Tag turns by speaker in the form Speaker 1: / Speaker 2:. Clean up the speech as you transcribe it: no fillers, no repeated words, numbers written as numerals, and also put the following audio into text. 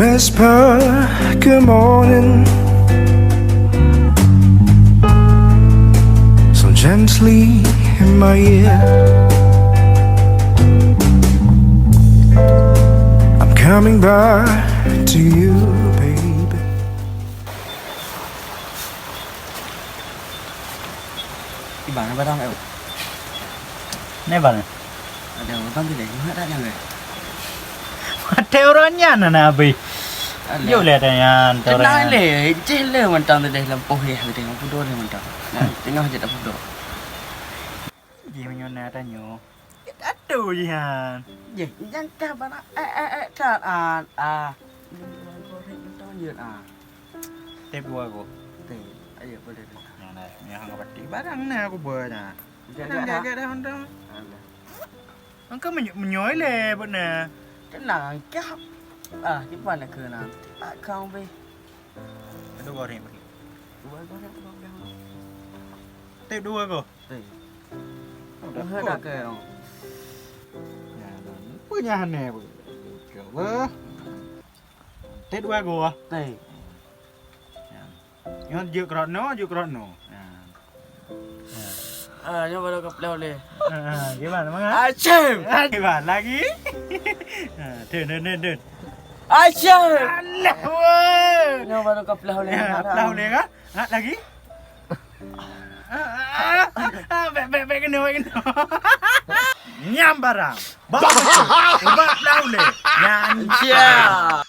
Speaker 1: Whisper good morning so gently in my ear. I'm coming back to you, baby.
Speaker 2: Ibaratnya barang el.
Speaker 3: Này bảo này,
Speaker 2: Ada orang tu lagi mana ada yang
Speaker 3: theo đó nha nè bị, yêu lệ này nha, theo đó.
Speaker 2: Kenal le, jele mentang tu dah lampu ya, tengok pun dia mentang. Tengok aja dah pun.
Speaker 3: Gì mà nhon nè ta nhon, ít đồ gì hả?
Speaker 2: Ye, yang kah bana kat kau ni tahu je
Speaker 3: Tiếp qua cô,
Speaker 2: Teh, ayo boleh.
Speaker 3: nhà này, nhà hàng bát tí bát ăn nè cô bơi nè, cái đó không đâu, anh có mình nhói lệ bữa nè,
Speaker 2: Tenang, kah? Gimana ke nanti? Kau be.
Speaker 3: đâu có thêm,
Speaker 2: Dua kau dah kau.
Speaker 3: tiếp đua cô,
Speaker 2: Teh. Dah dah ke orang.
Speaker 3: nhà nó, bữa nhà nè, kiểu vơ, Tết qua cô à?
Speaker 2: Teh.
Speaker 3: Nhon dược rót nó,
Speaker 2: Yang baru kau pelau le.
Speaker 3: Gimana mang?
Speaker 2: Acem.
Speaker 3: Gimana lagi? Đơn.
Speaker 2: Acem.
Speaker 3: Alah, wah.
Speaker 2: Yang baru kau pelau le.
Speaker 3: Pelau le kah? Lagi? Baik kena. Nyam barang. Bawa pelau le. Nyan.
Speaker 2: Yeah.